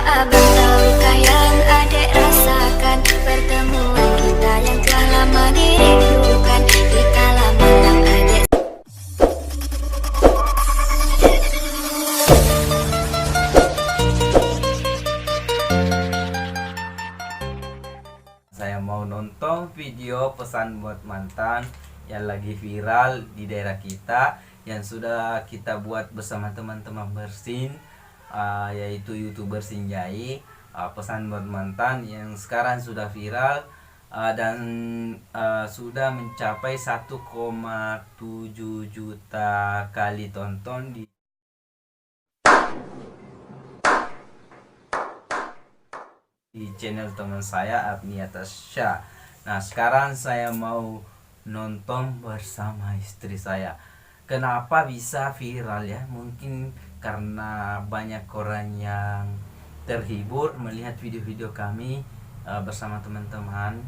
Abang tahukah yang adek rasakan, pertemuan kita yang telah lama dirindukan. Kita lama malam adek. Saya mau nonton video pesan buat mantan yang lagi viral di daerah kita, yang sudah kita buat bersama teman-teman Bersin, yaitu YouTuber Sinjai. Pesan buat mantan yang sekarang sudah viral dan sudah mencapai 1,7 juta kali tonton di channel teman saya Agnia Tasya. Nah, sekarang saya mau nonton bersama istri saya. Kenapa bisa viral ya? Mungkin karena banyak orang yang terhibur melihat video-video kami bersama teman-teman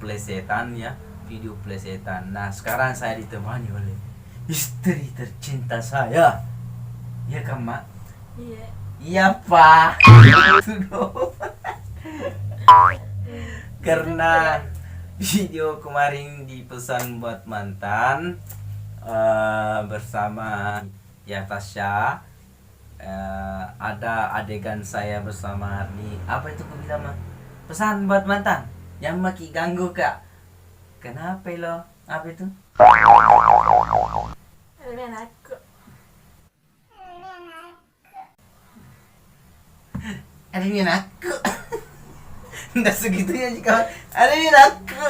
plesetan ya, video plesetan. Nah, sekarang saya ditemani oleh istri tercinta saya. Iya kan, Mak? Iya. Iya, Pak. Itu dong. Karena video kemarin dipesan buat mantan bersama ya Tasya, ada adegan saya bersama Arni. Apa itu aku bilang, Mah? Pesan buat mantan yang maki ganggu kak. Kenapa lo? Apa itu? Elemen aku. Arni aku. Nggak segitunya jika ada di aku.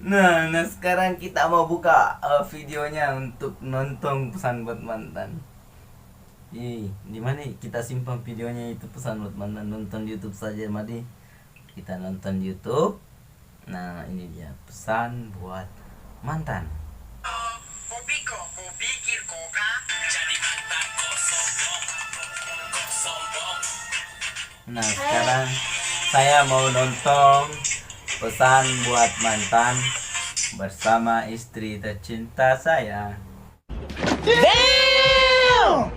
Nah, sekarang kita mau buka videonya untuk nonton pesan buat mantan. Di mana kita simpan videonya itu pesan buat mantan? Nonton di YouTube saja, Madi. Kita nonton di YouTube. Nah, ini dia pesan buat mantan. Nah, sekarang saya mau nonton pesan buat mantan bersama istri tercinta saya. Damn!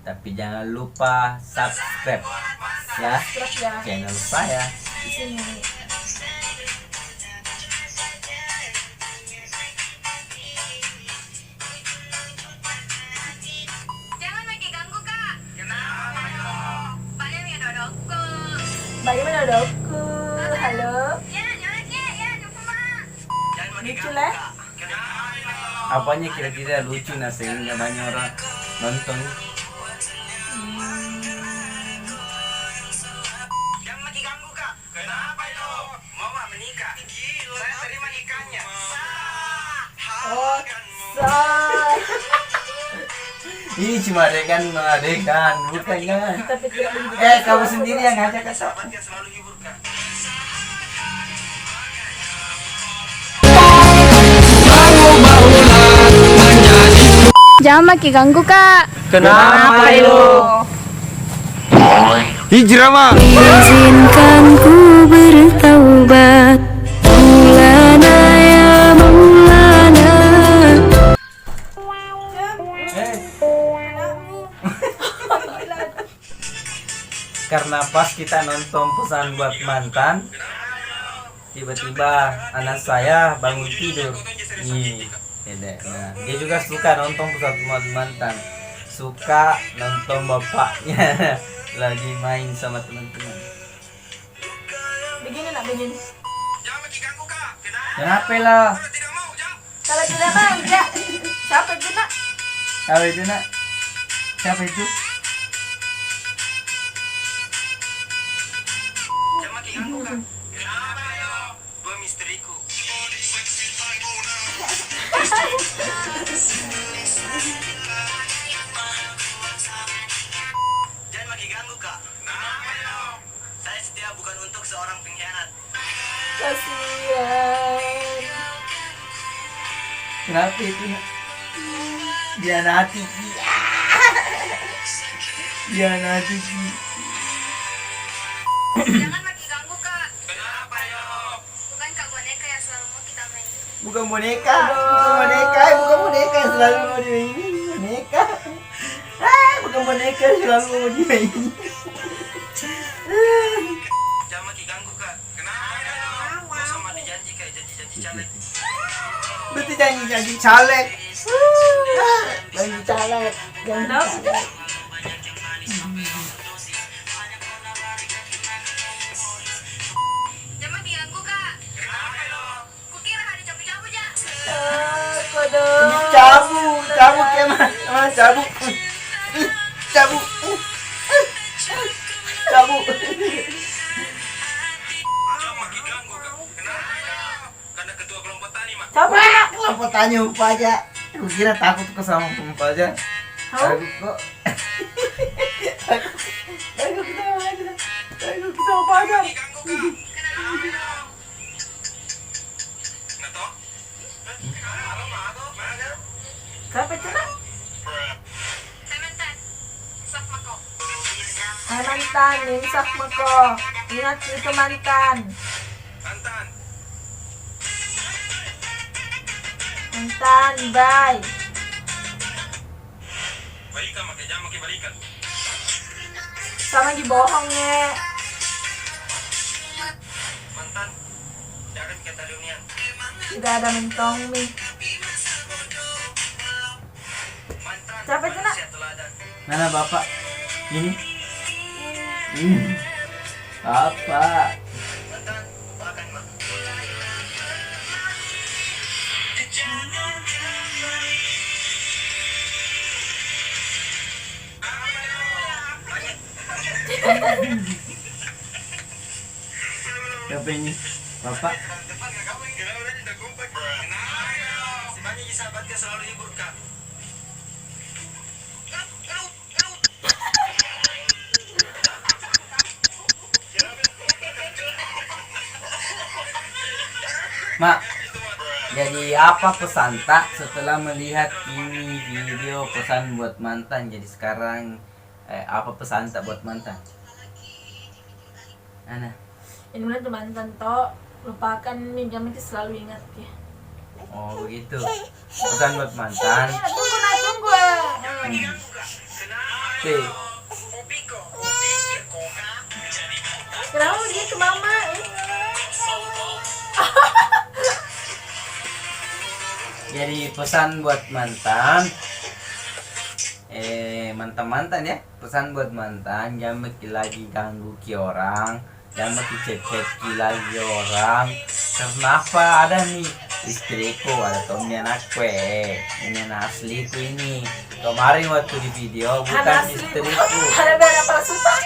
Tapi jangan lupa subscribe ya channel saya. Di sini. Bagaimana dokku? Halo? Lucu lah? Apanya kira-kira lucu nah sehingga banyak orang nonton? Jangan lagi ganggu kak. Kenapa lo? Mau menikah? Saya terima nikahnya. Oh, say. Ini cuma adegan, bukan kan? Tapi tidak begitu. Kamu sendiri yang ngajak ke Sahabat yang selalu hibur kak. Jangan maki ganggu kak. Kenapa lo? Hijrah mah. Izinkan ku bertaubat, Maulana ya Maulana. Karena pas kita nonton pesan buat mantan, tiba-tiba anak saya bangun tidur. Nah, dia juga suka nonton pesan buat mantan, suka nonton bapaknya lagi main sama teman-teman. Begini nak begini. Jangan lagi ganggu kak. Kenapa lah? Kalau tidak mau jawab. Kalau tidak mau, ya. Siapa itu nak? Siapa itu nak? Siapa itu? Jangan lagi ganggu kak. Kenapa yo? Gua misteriku. Jangan lagi ganggu kak. Kenapa yo? Saya setia bukan untuk seorang pengkhianat. Kasihan. Kenapa itu nak? Dia nanti. Dia nanti. Jangan lagi ganggu kak. Kenapa yo? bukan boneka. Bukan boneka yang selalu mau dimainin. Boneka. Bukan boneka yang selalu mau dimainin. Jangan makin ganggu kak. Kenapa? Kau sama ada janji kak, janji caleg. Berarti janji caleg. Janji caleg. Jangan diganggu kak. Kenapa lo? Kukira ada cabu-cabu ja. Cabu keman. Cabu. Cabu. Jangan makin ganggu kak. Kenapa? Karena ketua kelompok tani mak. Kenapa tanya Umpa aja? Aku kira takut ke sama Umpa aja. Takut kok. Takut kita apa aja? Ganggu kak. Kenapa lo? Nato? Halo mak, mana? Sementan. Sok mako. mantan, nimsak mo ko. Ingat dito mantan. Mantan. Mantan, bye. Balikan makai jangan makai balikan. Sama gibohong nge. Mantan. Jangan kata dunia. Tidak ada mentong mi. Mantan. Siapa itu, Nak? manusia teladan. Mana bapak? Ini. Bapak. Mantan. Lupakan mak. Siapa ini? Bapak. Depan nggak kamu yang kenapa tadi udah kompak? Kenapa? Si banyak sahabatnya selalu hibur kak. Mak, jadi apa pesan tak setelah melihat ini video pesan buat mantan? Jadi sekarang apa pesan tak buat mantan? Ana. Ini mulai tuh mantan toh. Lupakan mi, jangan itu selalu ingat ya. Oh begitu. Pesan buat mantan. Tunggu. T. Piko, pikir kok kak. Kenapa begitu mama? Jadi pesan buat mantan. Mantan ya. Pesan buat mantan, jangan makin lagi ganggu ki orang, jangan makin chat lagi orang. Karena apa? Ada nih istriku, ada Tommy anakku, ini anak asliku ini. Kemarin waktu di video bukan Anak asli. istriku. Ada palsu tak?